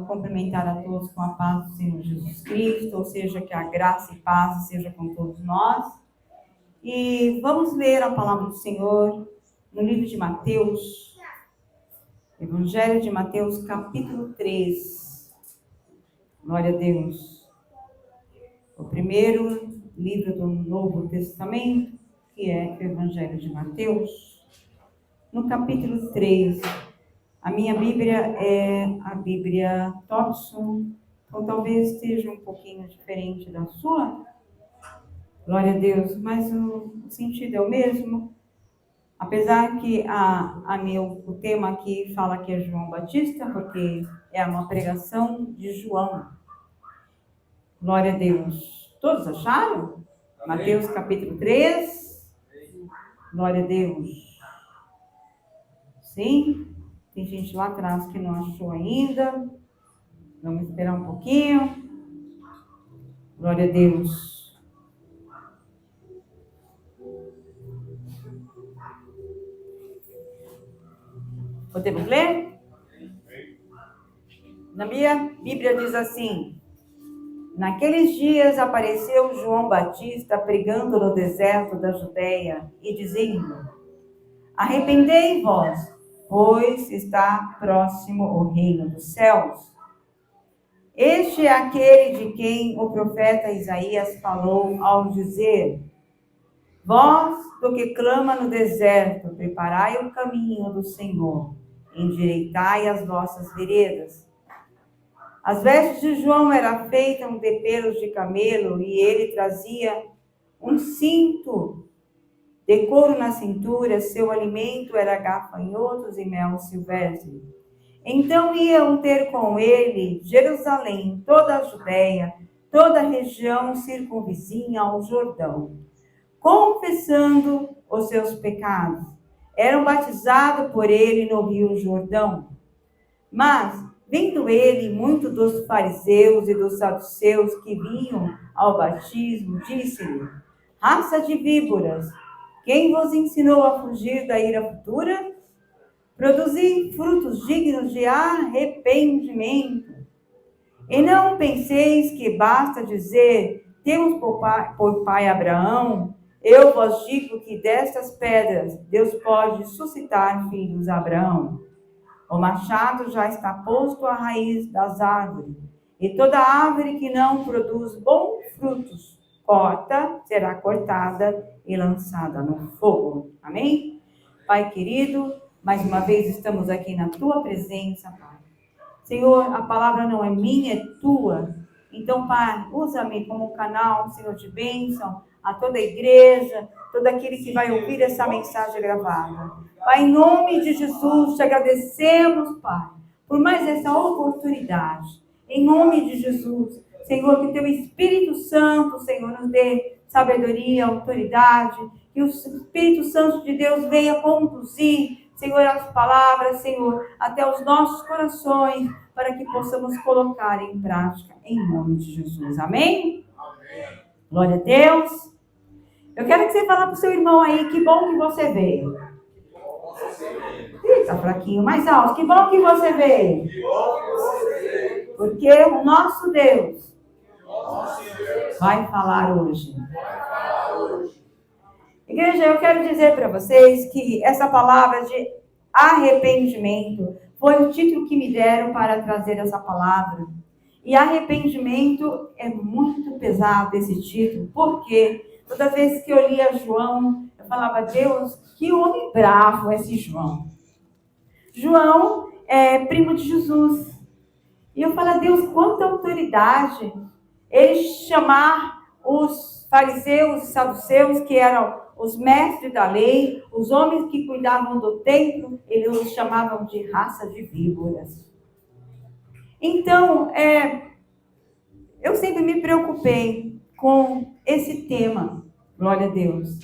cumprimentar a todos com a paz do Senhor Jesus Cristo, ou seja, que a graça e paz seja com todos nós. E vamos ler a palavra do Senhor no livro de Mateus, Evangelho de Mateus, capítulo 3. Glória a Deus. O primeiro livro do Novo Testamento, que é o Evangelho de Mateus, no capítulo 3. A minha Bíblia é a Bíblia Thompson, então talvez esteja um pouquinho diferente da sua. Glória a Deus, mas o sentido é o mesmo. Apesar que o tema aqui fala que é João Batista, porque é uma pregação de João. Glória a Deus. Todos acharam? Amém. Mateus capítulo 3. Glória a Deus. Sim? Tem gente lá atrás que não achou ainda. Vamos esperar um pouquinho. Glória a Deus. Podemos ler? Na minha Bíblia diz assim: naqueles dias apareceu João Batista pregando no deserto da Judeia e dizendo: arrependei-vos, pois está próximo o reino dos céus. Este é aquele de quem o profeta Isaías falou ao dizer: voz do que clama no deserto, preparai o caminho do Senhor, endireitai as vossas veredas. As vestes de João eram feitas de pelos de camelo e ele trazia um cinto de couro na cintura, seu alimento era gafanhotos e mel silvestre. Então iam ter com ele Jerusalém, toda a Judeia, toda a região circunvizinha ao Jordão, confessando os seus pecados. Eram batizados por ele no rio Jordão. Mas, vendo ele muito dos fariseus e dos saduceus que vinham ao batismo, disse-lhe: raça de víboras, quem vos ensinou a fugir da ira futura? Produzi frutos dignos de arrependimento. E não penseis que basta dizer: temos por pai Abraão. Eu vos digo que destas pedras Deus pode suscitar filhos a Abraão. O machado já está posto à raiz das árvores, e toda árvore que não produz bons frutos, será cortada e lançada no fogo. Amém? Pai querido, mais uma vez estamos aqui na tua presença, Pai. Senhor, a palavra não é minha, é tua. Então, Pai, usa-me como canal, Senhor, de bênção a toda a igreja, todo aquele que vai ouvir essa mensagem gravada. Pai, em nome de Jesus, te agradecemos, Pai, por mais essa oportunidade. Em nome de Jesus, Senhor, que teu Espírito Santo, Senhor, nos dê sabedoria, autoridade, que o Espírito Santo de Deus venha conduzir, Senhor, as palavras, Senhor, até os nossos corações, para que possamos colocar em prática, em nome de Jesus. Amém? Amém. Glória a Deus. Eu quero que você fale para o seu irmão aí, que bom que você veio. Está fraquinho, mais alto. Que bom que você veio. Porque o nosso Deus vai falar hoje. Igreja, eu quero dizer para vocês que essa palavra de arrependimento foi o título que me deram para trazer essa palavra. E arrependimento é muito pesado esse título, porque toda vez que eu lia João, eu falava: Deus, que homem bravo esse João. João é primo de Jesus. E eu falo: Deus, quanta autoridade ele chamar os fariseus e saduceus, que eram os mestres da lei, os homens que cuidavam do templo, eles os chamavam de raça de víboras. Então, eu sempre me preocupei com esse tema, glória a Deus.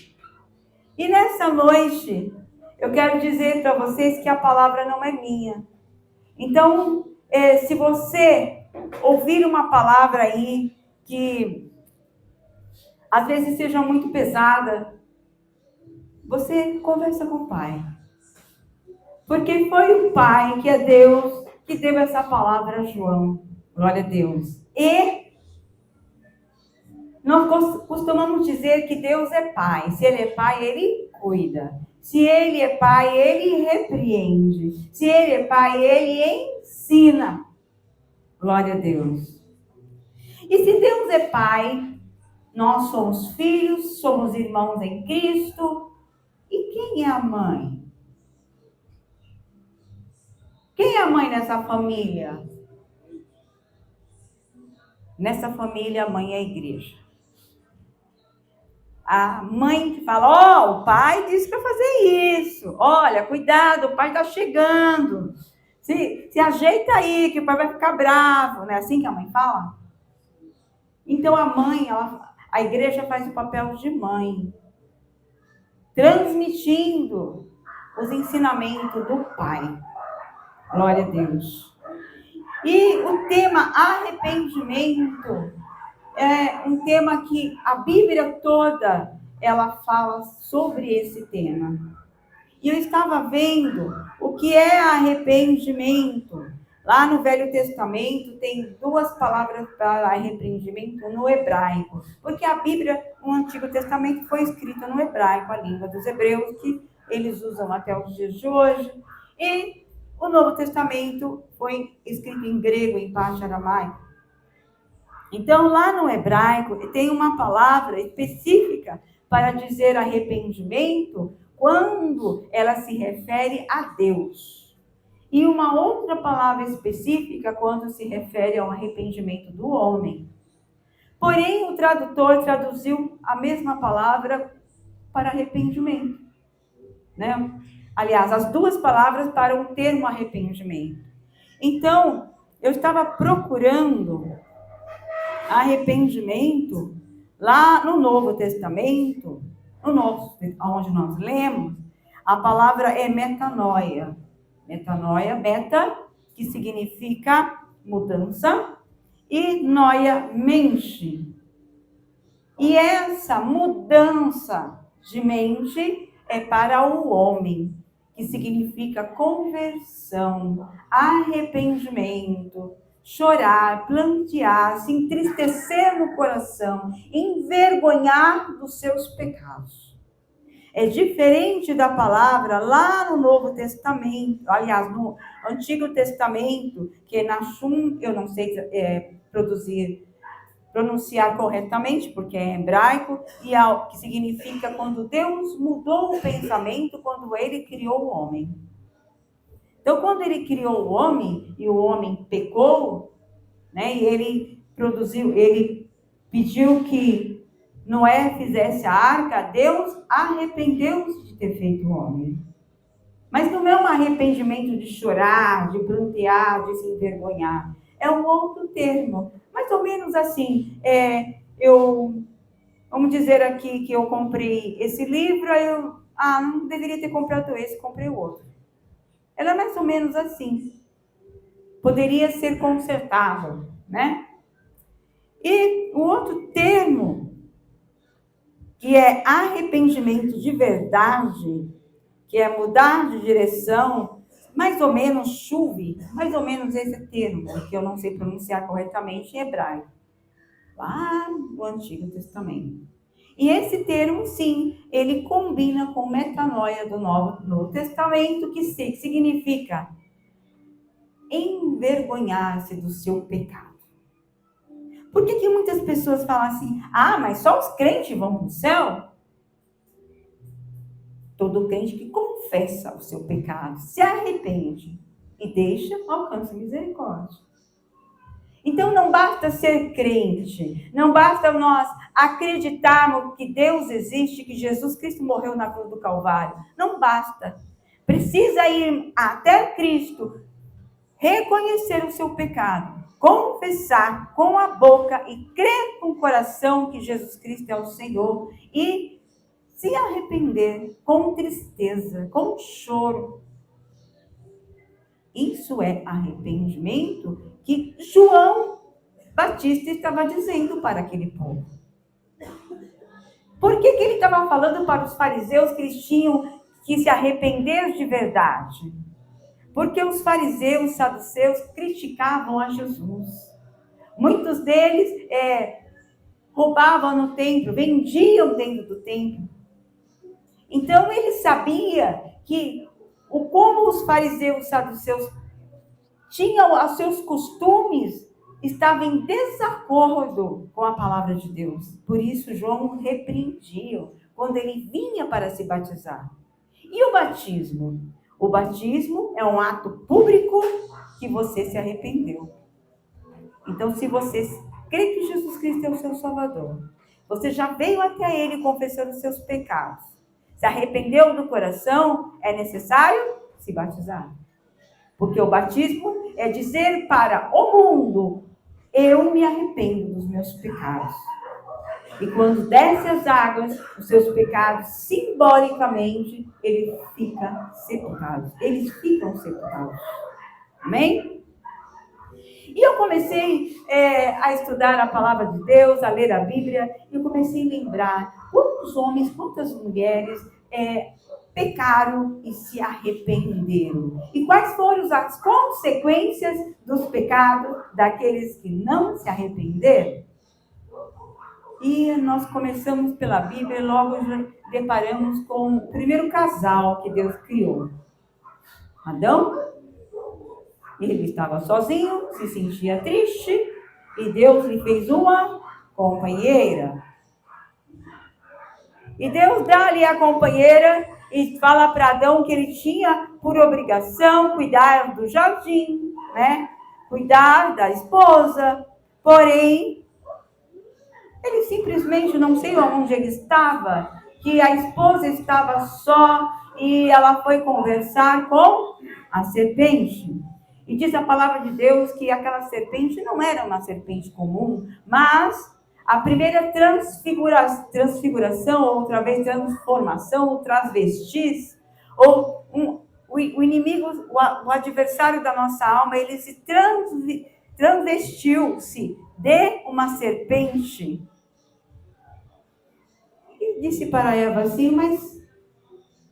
E nessa noite, eu quero dizer para vocês que a palavra não é minha. Então, se você ouvir uma palavra aí que às vezes seja muito pesada, você conversa com o Pai. Porque foi o Pai, que é Deus, que deu essa palavra a João. Glória a Deus. E nós costumamos dizer que Deus é pai. Se ele é pai, ele cuida. Se ele é pai, ele repreende. Se ele é pai, ele ensina. Glória a Deus. E se Deus é pai, nós somos filhos, somos irmãos em Cristo. E quem é a mãe? Quem é a mãe nessa família? Nessa família, a mãe é a igreja. A mãe que fala, o pai disse para fazer isso. Olha, cuidado, o pai está chegando. Se ajeita aí, que o pai vai ficar bravo. Não é assim que a mãe fala? Então a mãe, a igreja faz o papel de mãe, transmitindo os ensinamentos do pai. Glória a Deus. E o tema arrependimento é um tema que a Bíblia toda, ela fala sobre esse tema. E eu estava vendo o que é arrependimento. Lá no Velho Testamento tem 2 palavras para arrependimento no hebraico. Porque a Bíblia, no Antigo Testamento, foi escrita no hebraico, a língua dos hebreus, que eles usam até os dias de hoje. E o Novo Testamento foi escrito em grego, em parte aramaico. Então, lá no hebraico, tem uma palavra específica para dizer arrependimento quando ela se refere a Deus. E uma outra palavra específica quando se refere ao arrependimento do homem. Porém, o tradutor traduziu a mesma palavra para arrependimento, né? Aliás, as 2 palavras para o termo arrependimento. Então, eu estava procurando arrependimento lá no Novo Testamento, onde nós lemos, a palavra é metanoia. Metanoia, meta, que significa mudança, e noia, mente. E essa mudança de mente é para o homem, que significa conversão, arrependimento, chorar, plantear, se entristecer no coração, envergonhar dos seus pecados. É diferente da palavra lá no Novo Testamento, aliás, no Antigo Testamento, que é Nashum, eu não sei pronunciar corretamente, porque é hebraico, e que significa quando Deus mudou o pensamento, quando ele criou o homem. Então, quando ele criou o homem, e o homem pecou, né, e ele pediu que Noé fizesse a arca, Deus arrependeu-se de ter feito o homem. Mas não é um arrependimento de chorar, de prantear, de se envergonhar. É um outro termo. Mais ou menos assim, vamos dizer aqui que eu comprei esse livro, aí não deveria ter comprado esse, comprei o outro. Ela é mais ou menos assim. Poderia ser consertável, né? E o outro termo, que é arrependimento de verdade, que é mudar de direção, mais ou menos chuve, mais ou menos esse termo, que eu não sei pronunciar corretamente em hebraico, lá no Antigo Testamento. E esse termo, sim, ele combina com metanoia do Novo Testamento, que significa envergonhar-se do seu pecado. Por que muitas pessoas falam assim, mas só os crentes vão para o céu? Todo crente que confessa o seu pecado, se arrepende e deixa, alcança misericórdia. Então não basta ser crente, não basta nós acreditarmos que Deus existe, que Jesus Cristo morreu na cruz do Calvário. Não basta. Precisa ir até Cristo, reconhecer o seu pecado, confessar com a boca e crer com o coração que Jesus Cristo é o Senhor e se arrepender com tristeza, com choro. Isso é arrependimento que João Batista estava dizendo para aquele povo. Por que ele estava falando para os fariseus que eles tinham que se arrepender de verdade? Porque os fariseus, saduceus criticavam a Jesus. Muitos deles roubavam no templo, vendiam dentro do templo. Então ele sabia que como os fariseus, saduceus tinham os seus costumes, estava em desacordo com a palavra de Deus. Por isso João repreendia quando ele vinha para se batizar. E o batismo? O batismo é um ato público que você se arrependeu. Então, se você crê que Jesus Cristo é o seu Salvador, você já veio até Ele confessando os seus pecados, se arrependeu do coração, é necessário se batizar. Porque o batismo é dizer para o mundo: eu me arrependo dos meus pecados. E quando desce as águas, os seus pecados, simbolicamente, eles ficam sepultados. Eles ficam sepultados. Amém? E eu comecei a estudar a palavra de Deus, a ler a Bíblia, e eu comecei a lembrar quantos homens, quantas mulheres pecaram e se arrependeram. E quais foram as consequências dos pecados daqueles que não se arrependeram? E nós começamos pela Bíblia e logo já deparamos com o primeiro casal que Deus criou. Adão, ele estava sozinho, se sentia triste, e Deus lhe fez uma companheira. E Deus dá-lhe a companheira e fala para Adão que ele tinha por obrigação cuidar do jardim, né? Cuidar da esposa. Porém, ele simplesmente, não sei onde ele estava, que a esposa estava só e ela foi conversar com a serpente. E diz a palavra de Deus que aquela serpente não era uma serpente comum, mas a primeira transfiguração, ou outra vez transformação, ou transvestis, ou o inimigo, o adversário da nossa alma, ele se transvestiu-se de uma serpente. E disse para Eva assim: mas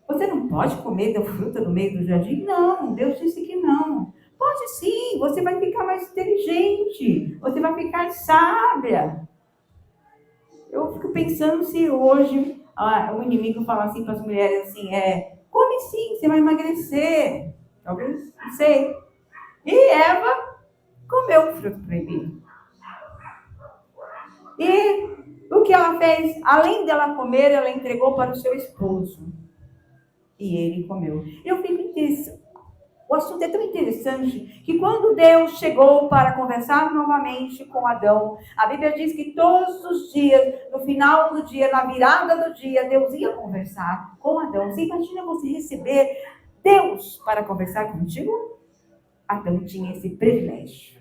você não pode comer da fruta no meio do jardim? Não, Deus disse que não. Pode sim, você vai ficar mais inteligente, você vai ficar sábia. Eu fico pensando se hoje o inimigo fala assim para as mulheres assim, come sim, você vai emagrecer. Talvez, não sei. E Eva comeu o fruto proibido. E o que ela fez? Além dela comer, ela entregou para o seu esposo. E ele comeu. Eu fico interessado. O assunto é tão interessante que quando Deus chegou para conversar novamente com Adão, a Bíblia diz que todos os dias, no final do dia, na virada do dia, Deus ia conversar com Adão. Você imagina você receber Deus para conversar contigo? Adão tinha esse privilégio.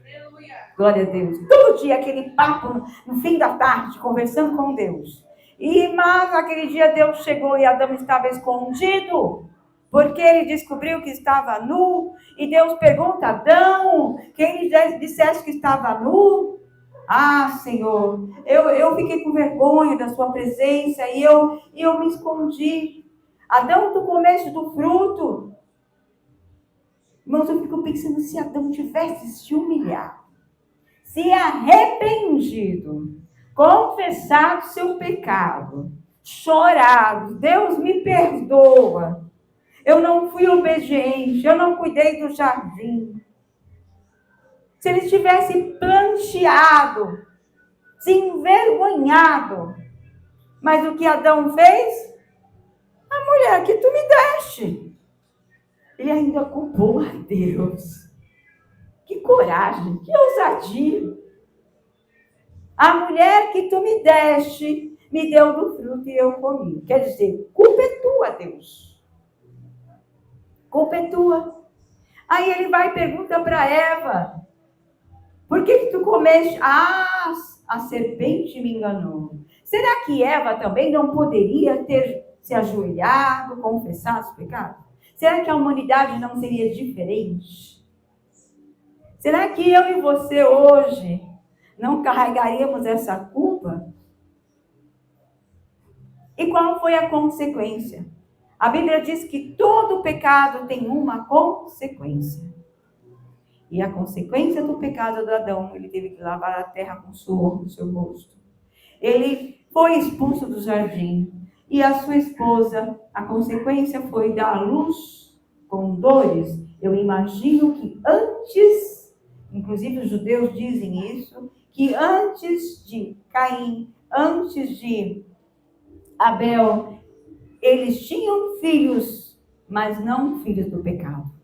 Glória a Deus. Todo dia aquele papo no fim da tarde, conversando com Deus. Mas aquele dia Deus chegou e Adão estava escondido. Porque ele descobriu que estava nu. E Deus pergunta: Adão, quem lhe disseste que estava nu? Ah, Senhor, eu fiquei com vergonha da sua presença e eu me escondi. Adão, tu comeste do fruto. Irmãos, eu fico pensando, se Adão tivesse se humilhado, se arrependido, confessado seu pecado, chorado: Deus me perdoa, eu não fui obediente, eu não cuidei do jardim. Se ele tivesse planteado, se envergonhado. Mas o que Adão fez? A mulher que tu me deste. Ele ainda culpou a Deus. Que coragem, que ousadia. A mulher que tu me deste, me deu do fruto e eu comi. Quer dizer, culpa é tua, Deus. Culpa é tua. Aí ele vai e pergunta para Eva: por que tu comeste? Ah, a serpente me enganou. Será que Eva também não poderia ter se ajoelhado, confessado os pecados? Será que a humanidade não seria diferente? Será que eu e você hoje não carregaríamos essa culpa? E qual foi a consequência? A Bíblia diz que todo pecado tem uma consequência. E a consequência do pecado do Adão, ele teve que lavar a terra com suor no seu rosto. Ele foi expulso do jardim. E a sua esposa, a consequência foi dar à luz com dores. Eu imagino que antes, inclusive os judeus dizem isso, que antes de Caim, antes de Abel, eles tinham filhos, mas não filhos do pecado.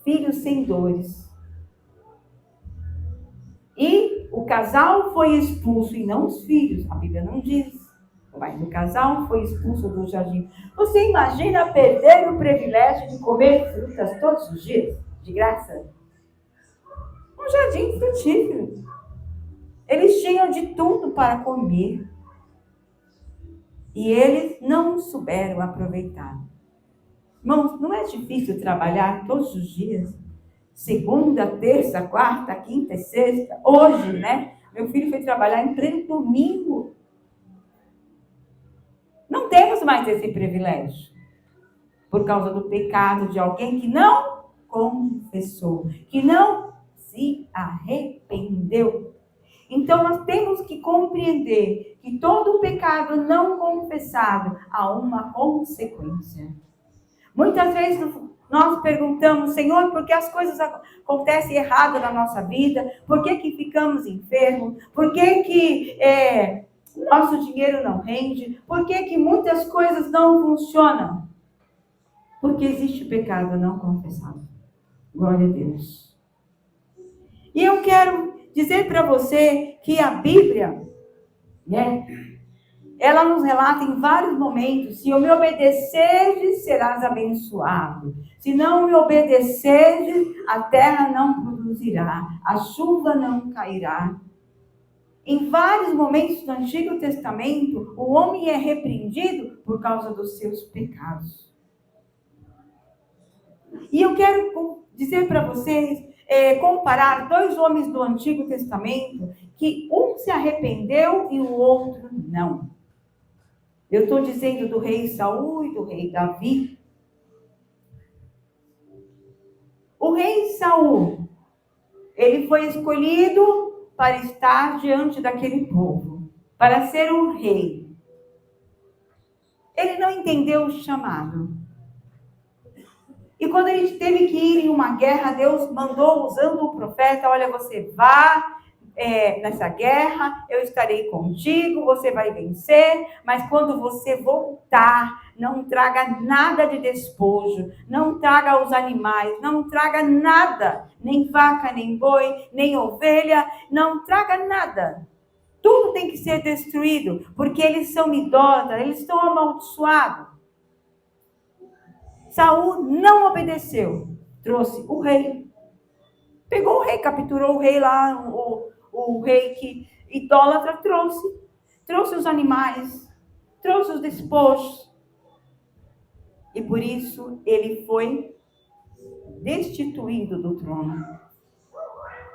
Filhos sem dores. E o casal foi expulso, e não os filhos, a Bíblia não diz. Mas o casal foi expulso do jardim. Você imagina perder o privilégio de comer frutas todos os dias, de graça? Um jardim frutífero. Eles tinham de tudo para comer. E eles não souberam aproveitar. Irmãos, não é difícil trabalhar todos os dias? Segunda, terça, quarta, quinta e sexta. Hoje, né? Meu filho foi trabalhar em pleno domingo. Não temos mais esse privilégio. Por causa do pecado de alguém que não confessou, que não se arrependeu. Então, nós temos que compreender que todo pecado não confessado há uma consequência. Muitas vezes nós perguntamos, Senhor, por que as coisas acontecem errado na nossa vida? Por que que ficamos enfermos? Por que que nosso dinheiro não rende? Por que que muitas coisas não funcionam? Porque existe pecado não confessado. Glória a Deus. E eu quero dizer para você que a Bíblia, né, ela nos relata em vários momentos: se eu me obedeceres, serás abençoado. Se não me obedeceres, a terra não produzirá, a chuva não cairá. Em vários momentos do Antigo Testamento, o homem é repreendido por causa dos seus pecados. E eu quero dizer para vocês, comparar dois homens do Antigo Testamento, que um se arrependeu e o outro não. Eu estou dizendo do rei Saul e do rei Davi. O rei Saul, ele foi escolhido para estar diante daquele povo, para ser um rei. Ele não entendeu o chamado. E quando ele teve que ir em uma guerra, Deus mandou, usando o profeta: olha, você vá nessa guerra, eu estarei contigo, você vai vencer, mas quando você voltar, não traga nada de despojo, não traga os animais, não traga nada, nem vaca, nem boi, nem ovelha, não traga nada. Tudo tem que ser destruído, porque eles são idólatras, eles estão amaldiçoados. Saul não obedeceu, trouxe o rei. Pegou o rei, capturou o rei lá, o rei que idólatra trouxe os animais, trouxe os despojos. E por isso ele foi destituído do trono.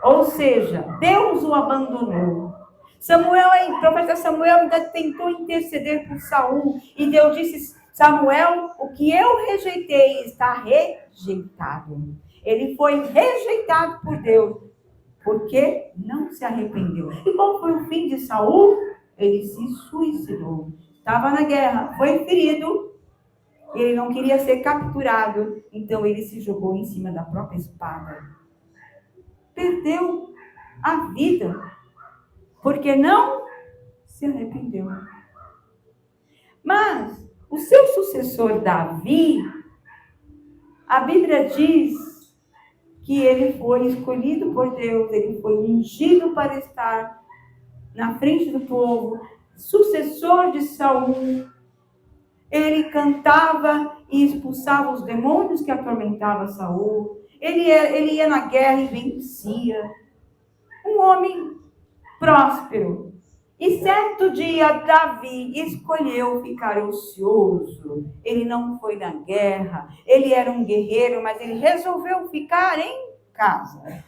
Ou seja, Deus o abandonou. O profeta Samuel ainda tentou interceder por Saul, e Deus disse: Samuel, o que eu rejeitei está rejeitado. Ele foi rejeitado por Deus, porque não se arrependeu. E qual foi o fim de Saul? Ele se suicidou. Estava na guerra, foi ferido. Ele não queria ser capturado, então ele se jogou em cima da própria espada. Perdeu a vida, porque não se arrependeu. Mas o seu sucessor Davi, a Bíblia diz que ele foi escolhido por Deus, ele foi ungido para estar na frente do povo, sucessor de Saul. Ele cantava e expulsava os demônios que atormentavam Saul. Ele ia na guerra e vencia. Um homem próspero. E certo dia, Davi escolheu ficar ocioso. Ele não foi na guerra. Ele era um guerreiro, mas ele resolveu ficar em casa.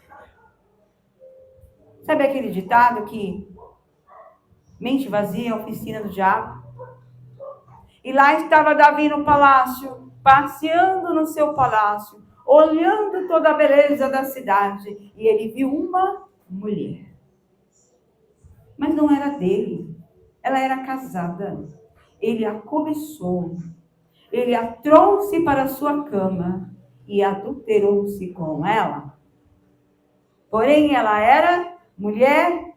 Sabe aquele ditado que mente vazia é a oficina do diabo? E lá estava Davi no palácio, passeando no seu palácio, olhando toda a beleza da cidade. E ele viu uma mulher. Mas não era dele. Ela era casada. Ele a cobiçou. Ele a trouxe para a sua cama e adulterou-se com ela. Porém, ela era mulher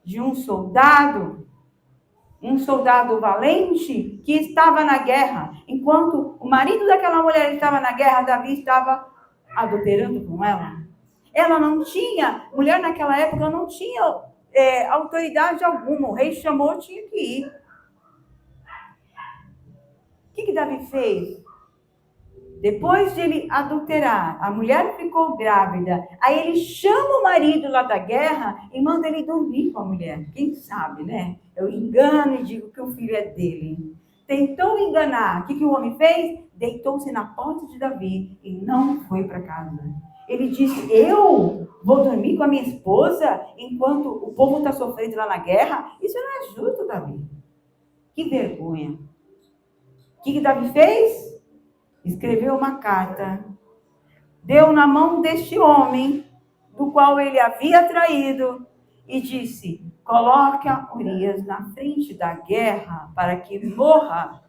de um soldado valente que estava na guerra. Enquanto o marido daquela mulher estava na guerra, Davi estava adulterando com ela. Ela não tinha, mulher naquela época não tinha autoridade alguma. O rei chamou, tinha que ir. O que Davi fez? Depois de ele adulterar, a mulher ficou grávida. Aí ele chama o marido lá da guerra e manda ele dormir com a mulher. Quem sabe, né? Eu engano e digo que o filho é dele. Tentou enganar. O que o homem fez? Deitou-se na porta de Davi e não foi para casa. Ele disse, eu vou dormir com a minha esposa enquanto o povo está sofrendo lá na guerra? Isso não é justo, Davi. Que vergonha. O que Davi fez? Escreveu uma carta, deu na mão deste homem, do qual ele havia traído, e disse, coloque a Urias na frente da guerra, para que morra.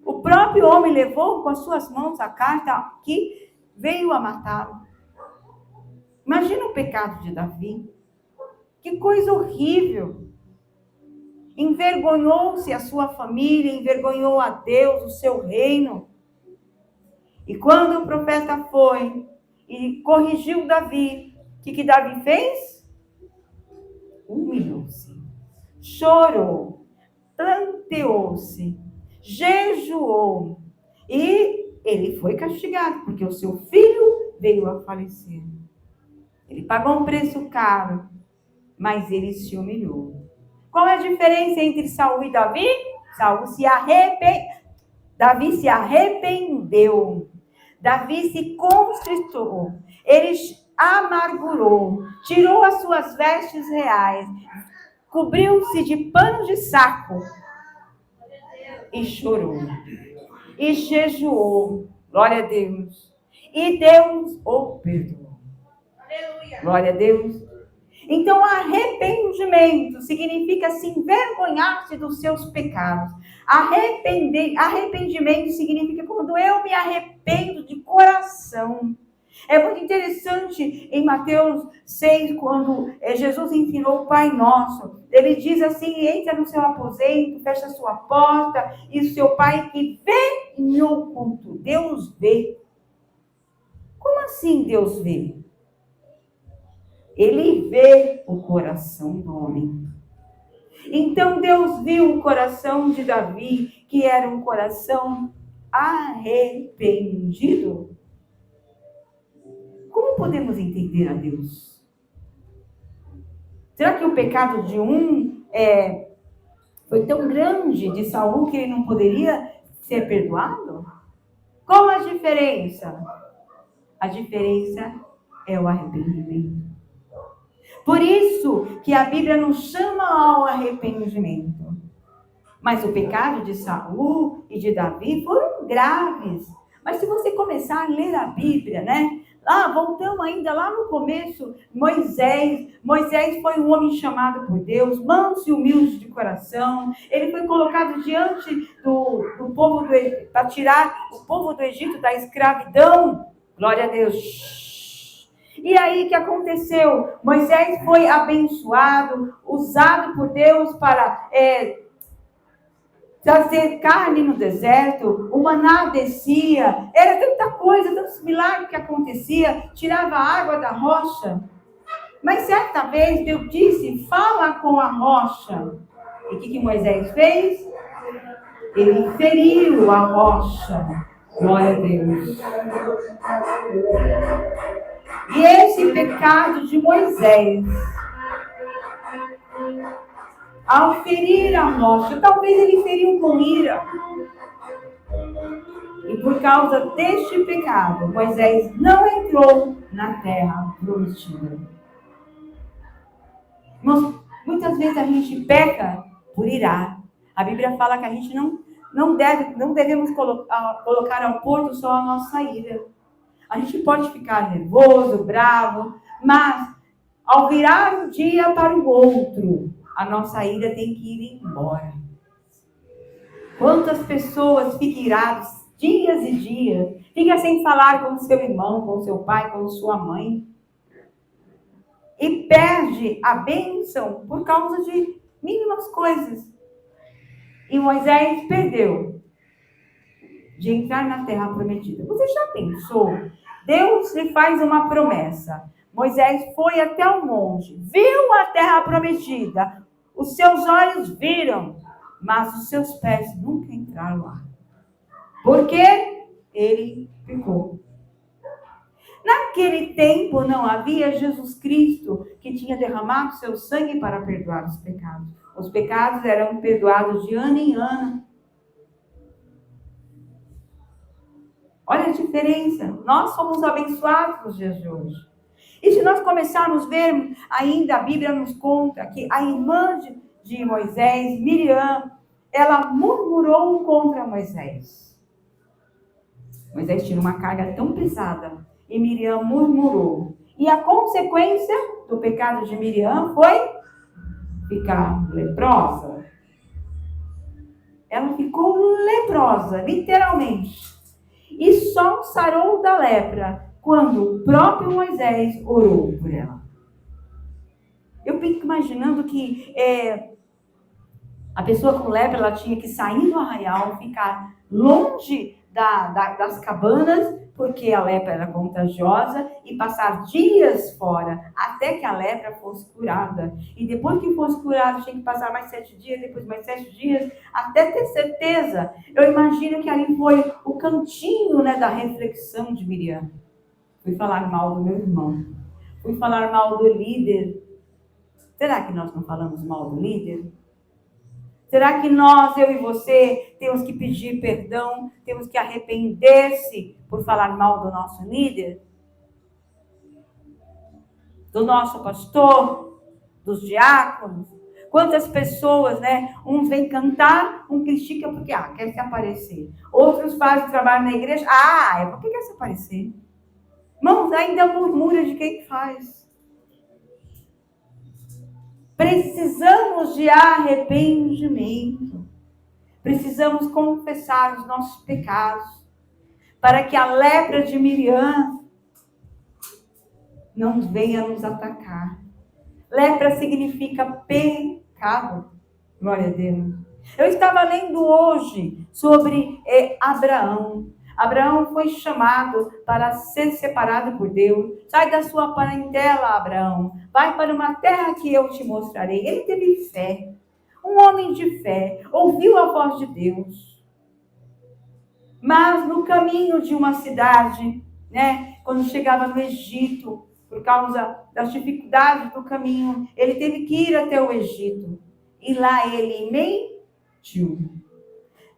O próprio homem levou com as suas mãos a carta que veio a matá-lo. Imagina o pecado de Davi. Que coisa horrível. Envergonhou-se a sua família, envergonhou a Deus, o seu reino. E quando o profeta foi e corrigiu Davi, o que Davi fez? Humilhou-se, chorou, planteou-se, jejuou. E ele foi castigado, porque o seu filho veio a falecer. Ele pagou um preço caro, mas ele se humilhou. Qual é a diferença entre Saul e Davi? Davi se arrependeu. Davi se constritou. Ele amargurou. Tirou as suas vestes reais. Cobriu-se de pano de saco. E chorou. E jejuou. Glória a Deus. E Deus o perdoou. Glória a Deus. Então, arrependimento significa se envergonhar-se dos seus pecados. Arrependimento significa quando eu me arrependo de coração. É muito interessante em Mateus 6, quando Jesus ensinou o Pai Nosso. Ele diz assim, entra no seu aposento, fecha a sua porta, e o seu Pai que vê em oculto. Deus vê. Como assim Deus vê? Ele vê o coração do homem. Então Deus viu o coração de Davi, que era um coração arrependido. Como podemos entender a Deus? Será que o pecado de um foi tão grande de Saul que ele não poderia ser perdoado? Qual a diferença? A diferença é o arrependimento. Por isso que a Bíblia nos chama ao arrependimento. Mas o pecado de Saul e de Davi foram graves. Mas se você começar a ler a Bíblia, né? Voltamos ainda lá no começo, Moisés foi um homem chamado por Deus, manso e humilde de coração. Ele foi colocado diante do povo do Egito, para tirar o povo do Egito da escravidão. Glória a Deus. E aí o que aconteceu? Moisés foi abençoado, usado por Deus para trazer carne no deserto, o maná descia, era tanta coisa, tantos milagres que acontecia, tirava a água da rocha. Mas certa vez Deus disse, fala com a rocha. E o que Moisés fez? Ele feriu a rocha. Glória a Deus. E esse pecado de Moisés, ao ferir a rocha, talvez ele feriu com ira. E por causa deste pecado, Moisés não entrou na terra prometida. Mas muitas vezes a gente peca por irar. A Bíblia fala que a gente não devemos colocar ao porto só a nossa ira. A gente pode ficar nervoso, bravo, mas ao virar um dia para o outro, a nossa ira tem que ir embora. Quantas pessoas ficam iradas dias e dias, fica sem falar com seu irmão, com seu pai, com sua mãe, e perde a bênção por causa de mínimas coisas. E Moisés perdeu de entrar na terra prometida. Você já pensou? Deus lhe faz uma promessa. Moisés foi até o monte, viu a terra prometida, os seus olhos viram, mas os seus pés nunca entraram lá. Porque ele pecou. Naquele tempo não havia Jesus Cristo que tinha derramado seu sangue para perdoar os pecados. Os pecados eram perdoados de ano em ano. Olha a diferença. Nós somos abençoados nos dias de hoje. E se nós começarmos a ver, ainda a Bíblia nos conta que a irmã de Moisés, Miriam, ela murmurou contra Moisés. Moisés tinha uma carga tão pesada e Miriam murmurou. E a consequência do pecado de Miriam foi ficar leprosa. Ela ficou leprosa, literalmente. E só sarou da lepra quando o próprio Moisés orou por ela. Eu fico imaginando que a pessoa com lepra, ela tinha que sair do arraial, ficar longe das cabanas, porque a lepra era contagiosa, e passar dias fora, até que a lepra fosse curada. E depois que fosse curada, tinha que passar mais 7 dias, depois mais 7 dias, até ter certeza. Eu imagino que ali foi o cantinho, da reflexão de Miriam. Fui falar mal do meu irmão. Fui falar mal do líder. Será que nós não falamos mal do líder? Será que nós, eu e você, temos que pedir perdão, temos que arrepender-se por falar mal do nosso líder? Do nosso pastor? Dos diáconos? Quantas pessoas, uns vêm cantar, um critica porque, quer se aparecer. Outros fazem trabalho na igreja, porque quer se aparecer. Irmãos, ainda murmura de quem faz. Precisamos de arrependimento. Precisamos confessar os nossos pecados. Para que a lepra de Miriam não venha nos atacar. Lepra significa pecado. Glória a Deus. Eu estava lendo hoje sobre Abraão. Abraão foi chamado para ser separado por Deus. Sai da sua parentela, Abraão. Vai para uma terra que eu te mostrarei. Ele teve fé. Um homem de fé. Ouviu a voz de Deus. Mas no caminho de uma cidade, quando chegava no Egito, por causa das dificuldades do caminho, ele teve que ir até o Egito. E lá ele mentiu.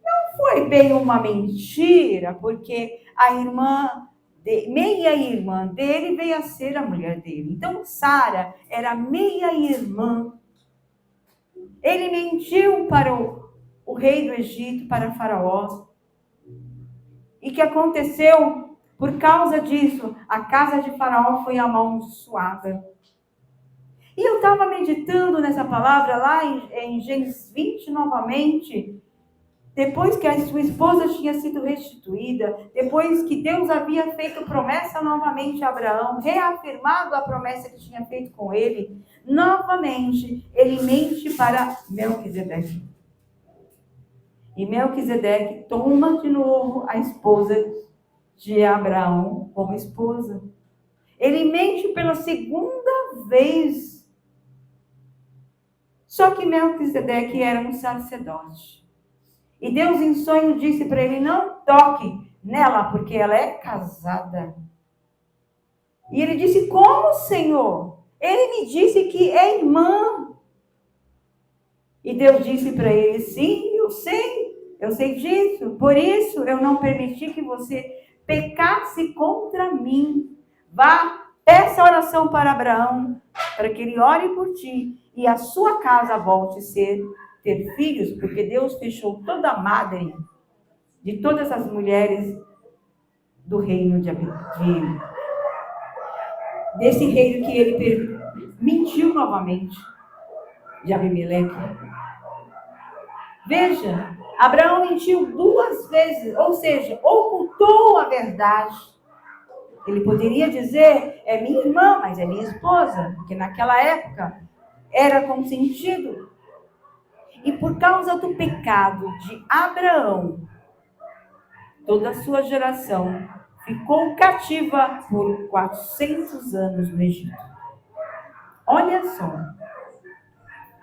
Não foi bem uma mentira, porque a meia-irmã dele veio a ser a mulher dele. Então, Sara era meia-irmã. Ele mentiu para o rei do Egito, para Faraó. E o que aconteceu? Por causa disso, a casa de Faraó foi amaldiçoada. E eu estava meditando nessa palavra lá em Gênesis 20 novamente. Depois que a sua esposa tinha sido restituída, depois que Deus havia feito promessa novamente a Abraão, reafirmado a promessa que tinha feito com ele, novamente ele mente para Melquisedeque. E Melquisedeque toma de novo a esposa de Abraão como esposa. Ele mente pela segunda vez. Só que Melquisedeque era um sacerdote. E Deus em sonho disse para ele, não toque nela, porque ela é casada. E ele disse, como, Senhor? Ele me disse que é irmã. E Deus disse para ele, sim, eu sei disso. Por isso eu não permiti que você pecasse contra mim. Vá, peça oração para Abraão, para que ele ore por ti e a sua casa volte a ser ter filhos, porque Deus fechou toda a madre de todas as mulheres do reino desse reino que ele mentiu novamente, de Abimeleque. Veja, Abraão mentiu 2 vezes, ou seja, ocultou a verdade. Ele poderia dizer, é minha irmã, mas é minha esposa, porque naquela época era consentido. E por causa do pecado de Abraão, toda a sua geração ficou cativa por 400 anos no Egito. Olha só,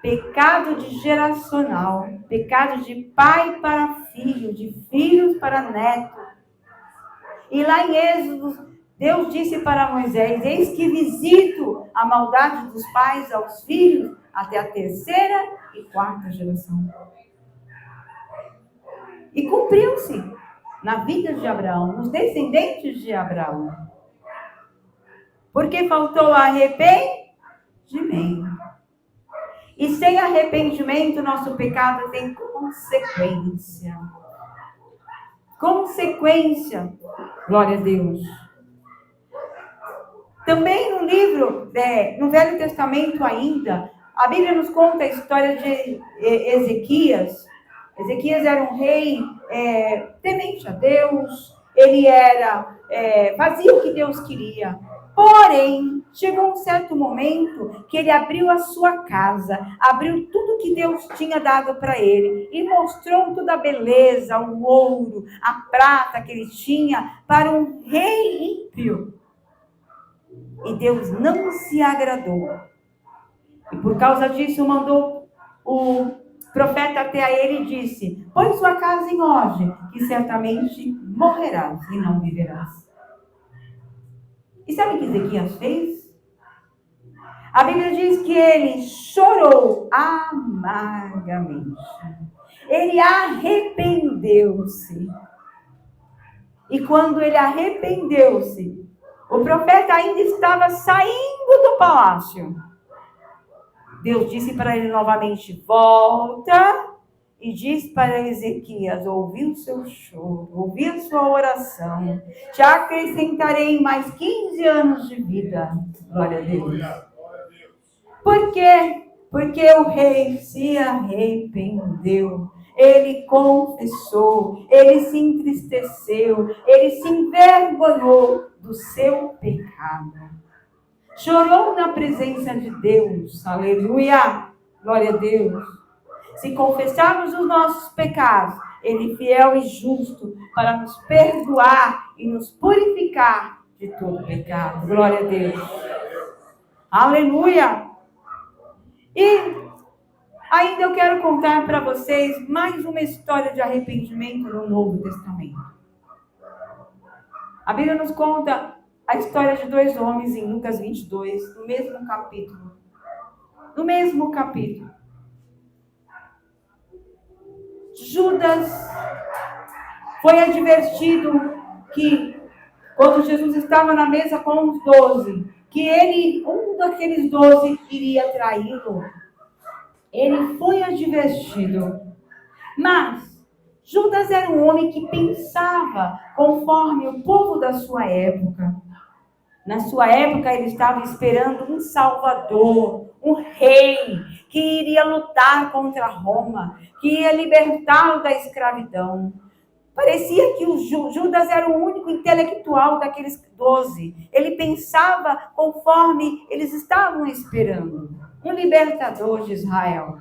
pecado de geracional, pecado de pai para filho, de filhos para neto. E lá em Êxodo, Deus disse para Moisés, eis que visito a maldade dos pais aos filhos até a 3ª e 4ª geração. E cumpriu-se na vida de Abraão, nos descendentes de Abraão. Porque faltou arrependimento. E sem arrependimento, nosso pecado tem consequência. Consequência. Glória a Deus. Também no livro, no Velho Testamento ainda, a Bíblia nos conta a história de Ezequias. Ezequias era um rei temente a Deus, ele fazia o que Deus queria. Porém, chegou um certo momento que ele abriu a sua casa, abriu tudo que Deus tinha dado para ele e mostrou toda a beleza, o ouro, a prata que ele tinha para um rei ímpio. E Deus não se agradou. E por causa disso mandou o profeta até a ele e disse, põe sua casa em ordem, que certamente morrerás e não viverás. E sabe o que Ezequias fez? A Bíblia diz que ele chorou amargamente. Ele arrependeu-se. E quando ele arrependeu-se, o profeta ainda estava saindo do palácio. Deus disse para ele novamente, volta, e diz para Ezequias, ouvi o seu choro, ouvi a sua oração, te acrescentarei mais 15 anos de vida. Glória a Deus. Por quê? Porque o rei se arrependeu, ele confessou, ele se entristeceu, ele se envergonhou do seu pecado. Chorou na presença de Deus, aleluia, glória a Deus. Se confessarmos os nossos pecados, ele é fiel e justo para nos perdoar e nos purificar de todo pecado. Glória a Deus. Aleluia. E ainda eu quero contar para vocês mais uma história de arrependimento no Novo Testamento. A Bíblia nos conta a história de 2 homens em Lucas 22, no mesmo capítulo. No mesmo capítulo. Judas foi advertido que, quando Jesus estava na mesa com os 12, que um daqueles 12 iria traí-lo. Ele foi advertido. Mas Judas era um homem que pensava conforme o povo da sua época. Na sua época, ele estava esperando um salvador, um rei, que iria lutar contra Roma, que ia libertá-lo da escravidão. Parecia que o Judas era o único intelectual daqueles 12. Ele pensava conforme eles estavam esperando, um libertador de Israel.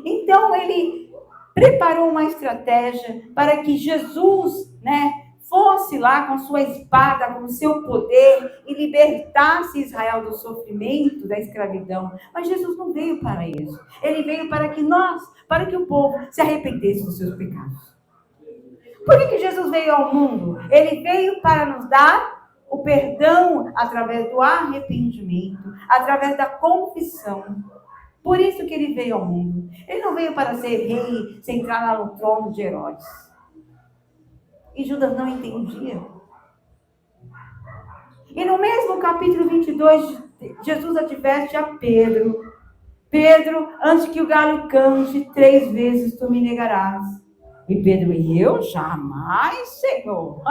Então, ele preparou uma estratégia para que Jesus, fosse lá com a sua espada, com o seu poder e libertasse Israel do sofrimento, da escravidão. Mas Jesus não veio para isso. Ele veio para que o povo se arrependesse dos seus pecados. Por que Jesus veio ao mundo? Ele veio para nos dar o perdão através do arrependimento, através da confissão. Por isso que ele veio ao mundo. Ele não veio para ser rei, sentar lá no trono de Herodes. E Judas não entendia. E no mesmo capítulo 22, Jesus adverte a Pedro Pedro, antes que o galo cante, 3 vezes tu me negarás. E Pedro, eu jamais, Senhor.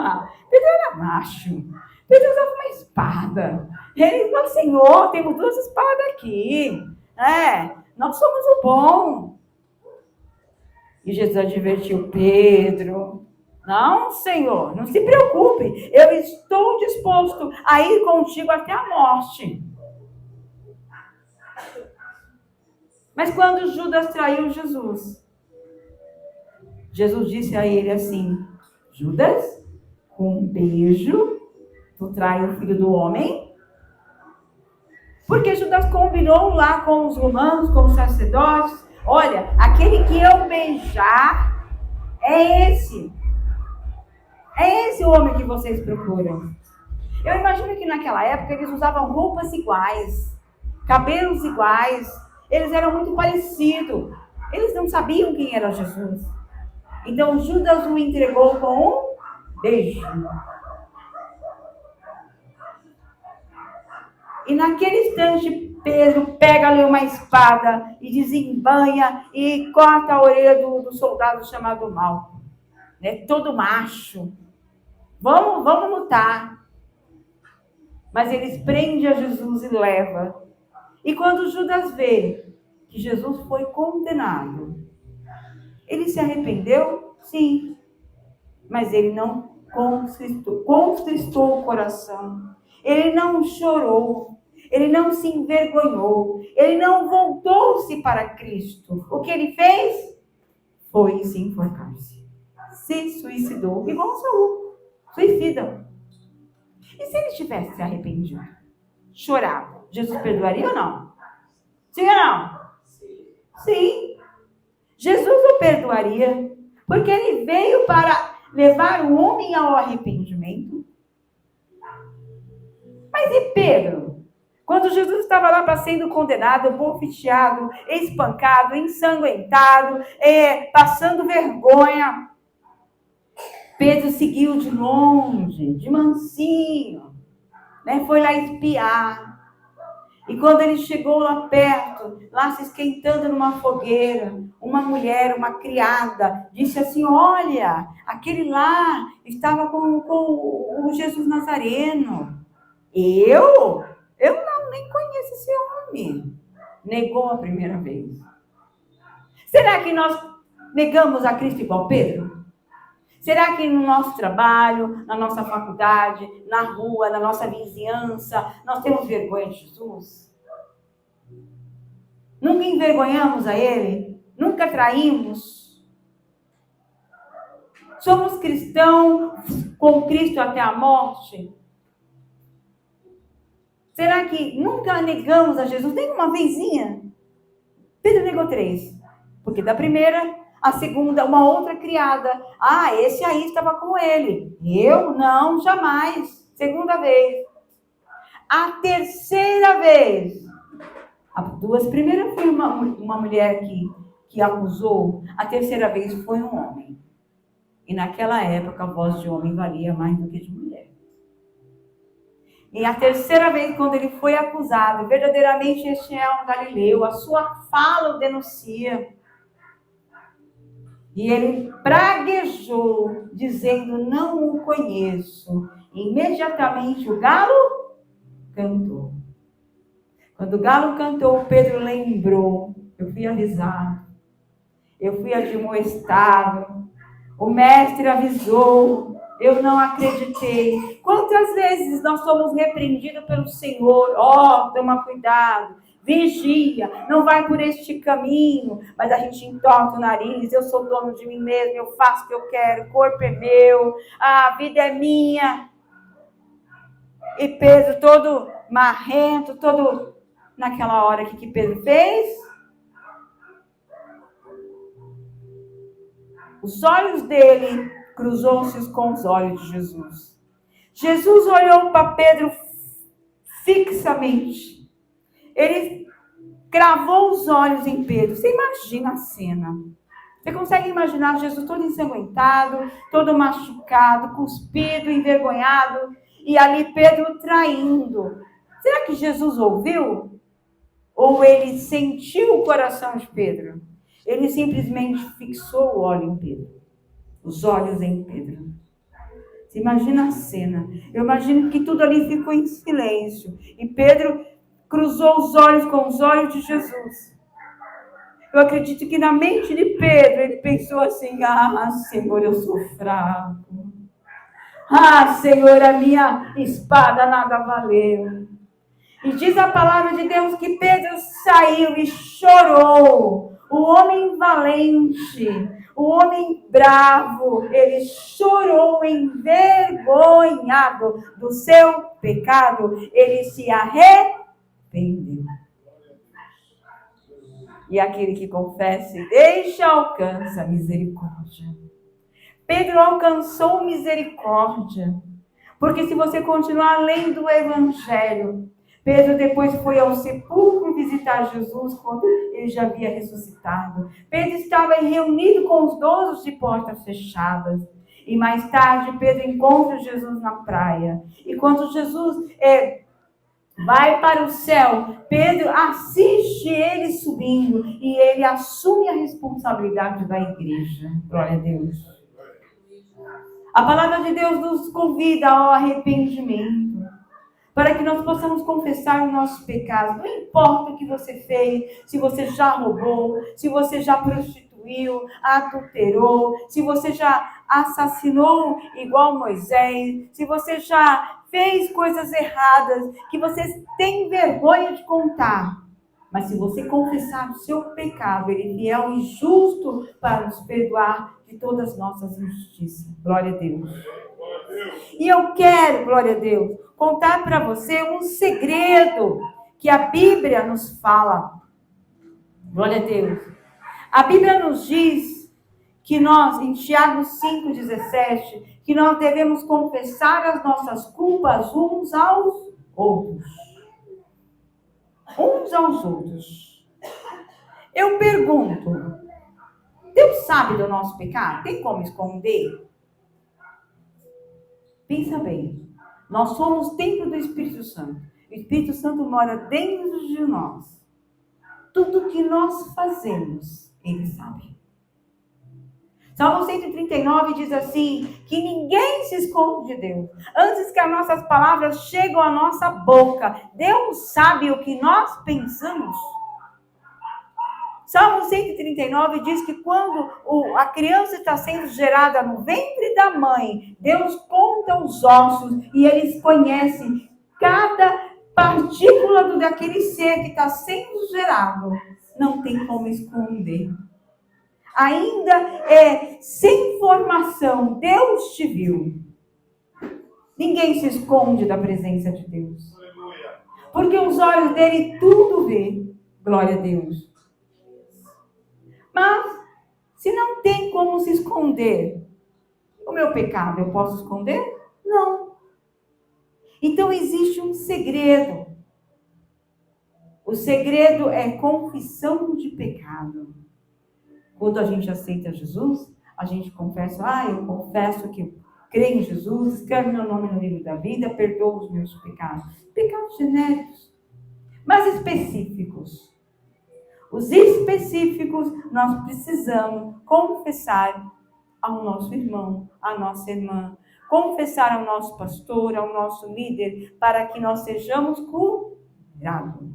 Pedro era macho. Pedro usava uma espada. Ele falou, Senhor, temos 2 espadas aqui. Nós somos o bom. E Jesus advertiu Pedro. Não, Senhor, não se preocupe. Eu estou disposto a ir contigo até a morte. Mas quando Judas traiu Jesus, Jesus disse a ele assim, Judas, com um beijo, tu trai o filho do homem? Porque Judas combinou lá com os romanos, com os sacerdotes, olha, aquele que eu beijar é esse. É esse o homem que vocês procuram. Eu imagino que naquela época eles usavam roupas iguais, cabelos iguais, eles eram muito parecidos. Eles não sabiam quem era Jesus. Então Judas o entregou com um beijo. E naquele instante, Pedro pega ali uma espada e desembanha e corta a orelha do soldado chamado Malco. Todo macho. Vamos lutar. Mas eles prendem a Jesus e levam. E quando Judas vê que Jesus foi condenado, ele se arrependeu? Sim. Mas ele não contristou o coração. Ele não chorou. Ele não se envergonhou. Ele não voltou-se para Cristo. O que ele fez? Foi se enforcar-se. Se suicidou. Igual Saul. Suicida. E se ele tivesse se arrependido? Chorado. Jesus perdoaria ou não? Sim ou não? Sim. Jesus o perdoaria. Porque ele veio para levar o homem ao arrependimento. Mas e Pedro? Quando Jesus estava lá sendo condenado, bofeteado, espancado, ensanguentado, passando vergonha, Pedro seguiu de longe, de mansinho, foi lá espiar. E quando ele chegou lá perto, lá se esquentando numa fogueira, uma mulher, uma criada, disse assim, olha, aquele lá estava com o Jesus Nazareno. Eu não, nem conheço esse homem. Negou a primeira vez. Será que nós negamos a Cristo igual Pedro? Será que no nosso trabalho, na nossa faculdade, na rua, na nossa vizinhança, nós temos vergonha de Jesus? Nunca envergonhamos a Ele? Nunca traímos? Somos cristãos com Cristo até a morte? Será que nunca negamos a Jesus? Nem uma vezinha? Pedro negou 3. Porque da primeira, a segunda, uma outra criada. Esse aí estava com ele. Eu não, jamais. Segunda vez. A terceira vez. As 2 primeiras foi uma mulher que acusou. A terceira vez foi um homem. E naquela época a voz de homem valia mais do que de mulher. E a terceira vez, quando ele foi acusado, verdadeiramente este é um galileu, a sua fala o denuncia. E ele praguejou, dizendo, não o conheço. E imediatamente o galo cantou. Quando o galo cantou, Pedro lembrou, eu fui avisado, eu fui admoestado, o mestre avisou, eu não acreditei. Quantas vezes nós somos repreendidos pelo Senhor? Toma cuidado, vigia, não vai por este caminho, mas a gente entorta o nariz, eu sou dono de mim mesmo, eu faço o que eu quero, o corpo é meu, a vida é minha. E Pedro todo marrento, todo naquela hora que Pedro fez? Os olhos dele cruzou-se com os olhos de Jesus. Jesus olhou para Pedro fixamente. Ele cravou os olhos em Pedro. Você imagina a cena. Você consegue imaginar Jesus todo ensanguentado, todo machucado, cuspido, envergonhado, e ali Pedro traindo. Será que Jesus ouviu? Ou ele sentiu o coração de Pedro? Ele simplesmente fixou o olho em Pedro. Os olhos em Pedro. Você imagina a cena. Eu imagino que tudo ali ficou em silêncio. E Pedro cruzou os olhos com os olhos de Jesus. Eu acredito que na mente de Pedro, ele pensou assim: ah, Senhor, eu sou fraco. Ah, Senhor, a minha espada nada valeu. E diz a palavra de Deus que Pedro saiu e chorou. O homem valente, o homem bravo, ele chorou envergonhado do seu pecado. Ele se arrependeu. E aquele que confessa e deixa, alcança misericórdia. Pedro alcançou misericórdia. Porque se você continuar lendo o Evangelho, Pedro depois foi ao sepulcro visitar Jesus quando ele já havia ressuscitado. Pedro estava reunido com os 12 de portas fechadas. E mais tarde Pedro encontra Jesus na praia. E quando Jesus vai para o céu, Pedro assiste ele subindo e ele assume a responsabilidade da igreja. Glória a Deus. A palavra de Deus nos convida ao arrependimento, para que nós possamos confessar o nosso pecado. Não importa o que você fez, se você já roubou, se você já prostituiu, adulterou, se você já assassinou igual Moisés, se você já fez coisas erradas que você tem vergonha de contar. Mas se você confessar o seu pecado, ele é fiel e justo para nos perdoar de todas as nossas injustiças. Glória a Deus. E eu quero, glória a Deus, contar para você um segredo que a Bíblia nos fala. Glória a Deus. A Bíblia nos diz que nós, em Tiago 5,17, que nós devemos confessar as nossas culpas uns aos outros. Uns aos outros. Eu pergunto, Deus sabe do nosso pecado? Tem como esconder? Pensa bem, nós somos templo do Espírito Santo. O Espírito Santo mora dentro de nós. Tudo que nós fazemos, Ele sabe. Salmo 139 diz assim, que ninguém se esconde de Deus. Antes que as nossas palavras chegam à nossa boca, Deus sabe o que nós pensamos. Salmo 139 diz que quando a criança está sendo gerada no ventre da mãe, Deus conta os ossos e eles conhecem cada partícula daquele ser que está sendo gerado. Não tem como esconder. Ainda sem formação, Deus te viu. Ninguém se esconde da presença de Deus. Porque os olhos dele tudo vê. Glória a Deus. Mas, se não tem como se esconder o meu pecado, eu posso esconder? Não. Então existe um segredo. O segredo é confissão de pecado. Quando a gente aceita Jesus, a gente confessa, eu confesso que creio em Jesus, escreve meu nome no livro da vida, perdoa os meus pecados. Pecados genéricos, mas específicos. Os específicos nós precisamos confessar ao nosso irmão, à nossa irmã, confessar ao nosso pastor, ao nosso líder, para que nós sejamos curados.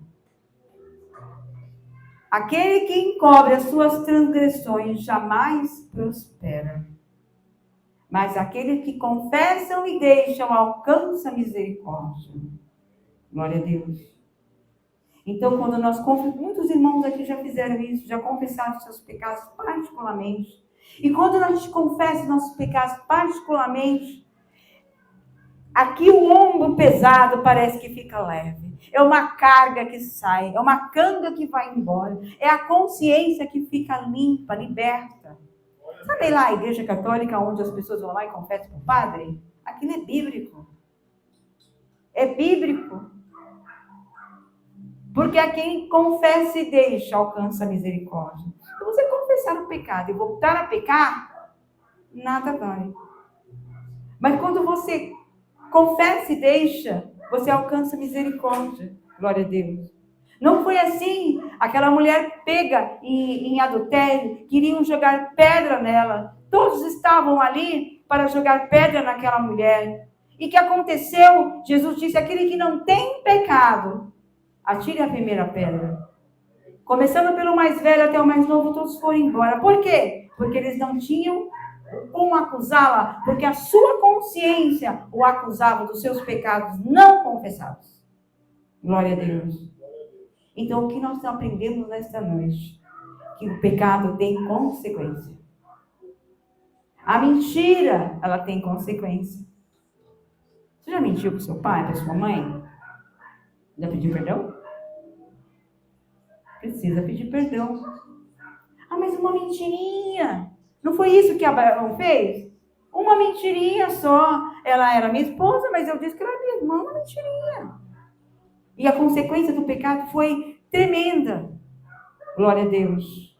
Aquele que encobre as suas transgressões jamais prospera. Mas aquele que confessam e deixam alcança misericórdia. Glória a Deus. Então, quando nós confessamos, muitos irmãos aqui já fizeram isso, já confessaram os seus pecados particularmente. E quando a gente confessa os nossos pecados particularmente, aqui o ombro pesado parece que fica leve. É uma carga que sai, é uma canga que vai embora. É a consciência que fica limpa, liberta. Sabe lá a igreja católica onde as pessoas vão lá e confessam para o padre? Aquilo é bíblico. É bíblico. Porque a quem confessa e deixa, alcança a misericórdia. Se você confessar o pecado e voltar a pecar, nada vai. Mas quando você confessa e deixa, você alcança misericórdia. Glória a Deus. Não foi assim. Aquela mulher pega em adultério, queriam jogar pedra nela. Todos estavam ali para jogar pedra naquela mulher. E o que aconteceu? Jesus disse: aquele que não tem pecado, atire a primeira pedra. Começando pelo mais velho até o mais novo, todos foram embora. Por quê? Porque eles não tinham como acusá-la, porque a sua consciência o acusava dos seus pecados não confessados. Glória a Deus. Então, o que nós aprendemos nesta noite? Que o pecado tem consequência. A mentira, ela tem consequência. Você já mentiu para o seu pai, para sua mãe? Já pediu perdão? Precisa pedir perdão. Ah, mas uma mentirinha. Não foi isso que Abraão fez? Uma mentirinha só. Ela era minha esposa, mas eu disse que ela era minha irmã. Uma mentirinha. E a consequência do pecado foi tremenda. Glória a Deus.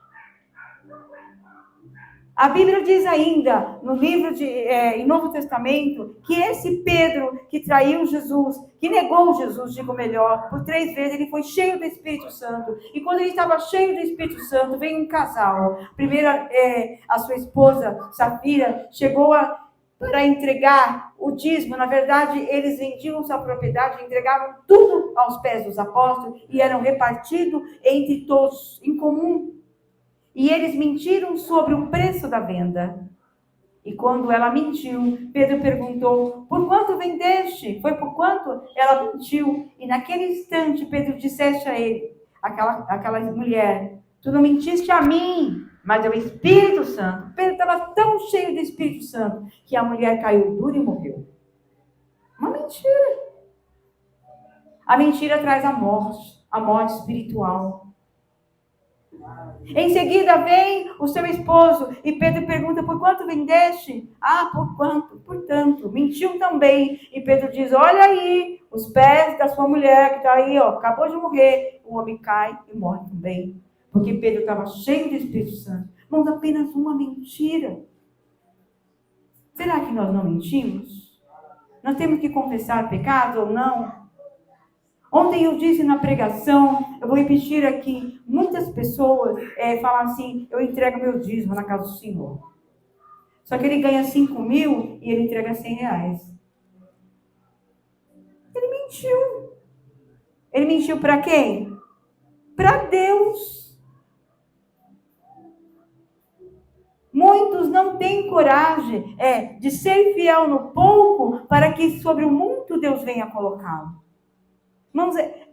A Bíblia diz ainda, no livro em Novo Testamento, que esse Pedro que traiu Jesus, que negou Jesus, digo melhor, por 3 vezes, ele foi cheio do Espírito Santo. E quando ele estava cheio do Espírito Santo, veio um casal. Primeiro, a sua esposa, Safira, chegou para entregar o dízimo. Na verdade, eles vendiam sua propriedade, entregavam tudo aos pés dos apóstolos e eram repartidos entre todos, em comum. E eles mentiram sobre o preço da venda. E quando ela mentiu, Pedro perguntou: por quanto vendeste? Foi por quanto? Ela mentiu. E naquele instante, Pedro disseste a ele, aquela mulher: tu não mentiste a mim, mas ao Espírito Santo. Pedro estava tão cheio do Espírito Santo que a mulher caiu dura e morreu. Uma mentira. A mentira traz a morte espiritual. Em seguida vem o seu esposo e Pedro pergunta: por quanto vendeste? Ah, por quanto? Por tanto. Mentiu também. E Pedro diz: olha aí, os pés da sua mulher que está aí, ó, acabou de morrer. O homem cai e morre também. Porque Pedro estava cheio do Espírito Santo. Mas apenas uma mentira. Será que nós não mentimos? Nós temos que confessar pecado ou não? Ontem eu disse na pregação, eu vou repetir aqui, muitas pessoas falam assim: eu entrego meu dízimo na casa do Senhor. Só que ele ganha 5.000 e ele entrega 100 reais. Ele mentiu. Ele mentiu para quem? Para Deus. Muitos não têm coragem de ser fiel no pouco para que sobre o muito Deus venha colocá-lo.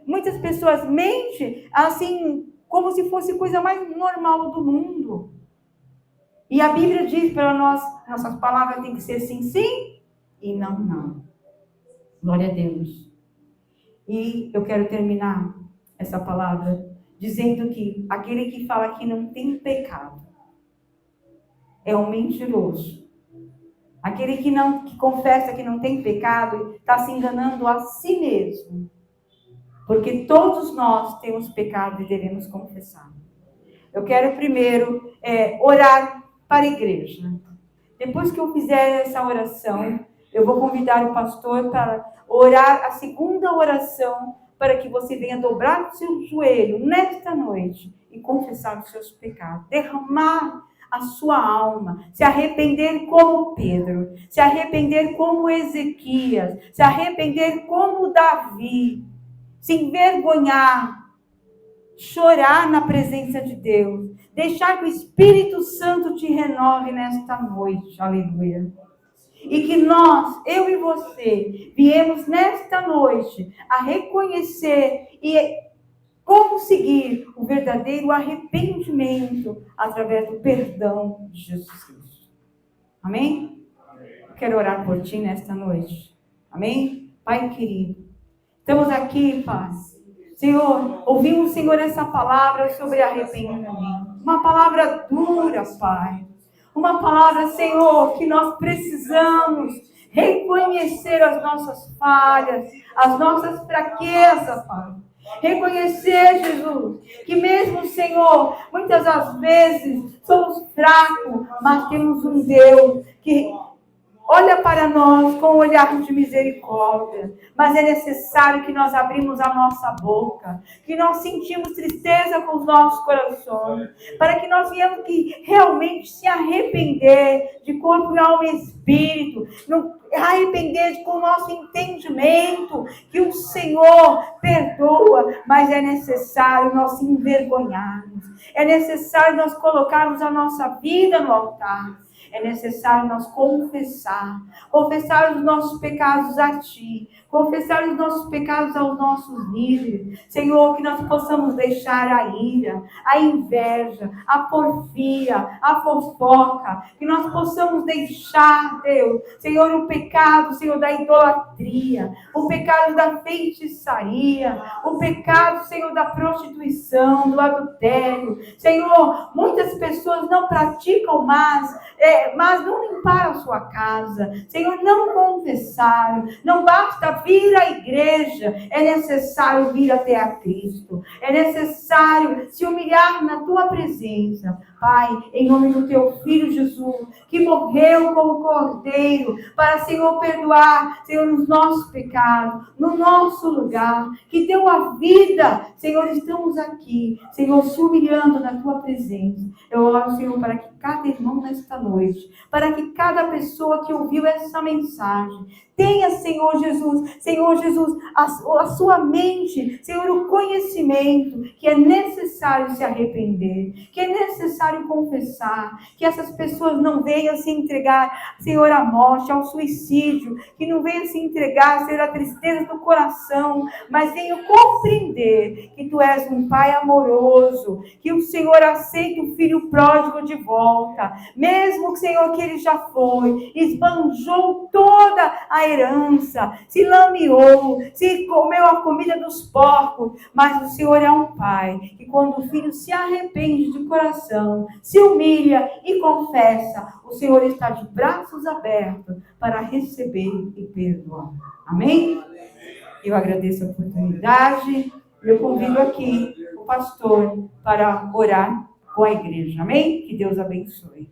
Muitas pessoas mentem assim, como se fosse coisa mais normal do mundo. E a Bíblia diz para nós, nossas palavras têm que ser sim, sim e não, não. Glória a Deus. E eu quero terminar essa palavra dizendo que aquele que fala que não tem pecado é um mentiroso. Aquele que confessa que não tem pecado está se enganando a si mesmo. Porque todos nós temos pecado e devemos confessar. Eu quero primeiro orar para a igreja. Depois que eu fizer essa oração, eu vou convidar o pastor para orar a segunda oração, para que você venha dobrar o seu joelho nesta noite e confessar os seus pecados. Derramar a sua alma, se arrepender como Pedro, se arrepender como Ezequias, se arrepender como Davi. Se envergonhar, chorar na presença de Deus, deixar que o Espírito Santo te renove nesta noite, aleluia. E que nós, eu e você, viemos nesta noite a reconhecer e conseguir o verdadeiro arrependimento através do perdão de Jesus Cristo. Amém? Eu quero orar por ti nesta noite. Amém? Pai querido, estamos aqui, Pai. Senhor, ouvimos, Senhor, essa palavra sobre arrependimento. Uma palavra dura, Pai. Uma palavra, Senhor, que nós precisamos reconhecer as nossas falhas, as nossas fraquezas, Pai. Reconhecer, Jesus, que mesmo, Senhor, muitas das vezes somos fracos, mas temos um Deus que Olha para nós com um olhar de misericórdia, mas é necessário que nós abrimos a nossa boca, que nós sentimos tristeza com os nossos corações, para que nós venhamos que realmente se arrepender de corpo, alma e espírito, arrepender com o nosso entendimento, que o Senhor perdoa, mas é necessário nós se envergonharmos, é necessário nós colocarmos a nossa vida no altar. É necessário nós confessar os nossos pecados a Ti, confessar os nossos pecados aos nossos líderes. Senhor, que nós possamos deixar a ira, a inveja, a porfia, a fofoca, que nós possamos deixar, Deus, Senhor, o pecado, Senhor, da idolatria, o pecado da feitiçaria, o pecado, Senhor, da prostituição, do adultério. Senhor, muitas pessoas não praticam mais, mas não limparam a sua casa. Senhor, não confessaram. Não basta vir à igreja, é necessário vir até a Cristo. É necessário se humilhar na tua presença. Pai, em nome do teu Filho Jesus, que morreu como cordeiro, para, Senhor, perdoar, Senhor, os nossos pecados, no nosso lugar, que deu a vida. Senhor, estamos aqui, Senhor, se humilhando na tua presença. Eu oro, Senhor, para que cada irmão nesta noite, para que cada pessoa que ouviu essa mensagem tenha, Senhor Jesus, a sua mente, Senhor, o conhecimento que é necessário se arrepender, que é necessário confessar, que essas pessoas não venham se entregar, Senhor, à morte, ao suicídio, que não venham se entregar, Senhor, à tristeza do coração, mas venham compreender que Tu és um Pai amoroso, que o Senhor aceita o filho pródigo de volta, mesmo que, Senhor, que ele já foi, esbanjou toda a herança, se lameou, se comeu a comida dos porcos, mas o Senhor é um Pai, que quando o filho se arrepende de coração, se humilha e confessa, o Senhor está de braços abertos para receber e perdoar. Amém? Eu agradeço a oportunidade, eu convido aqui o pastor para orar com a igreja. Amém? Que Deus abençoe.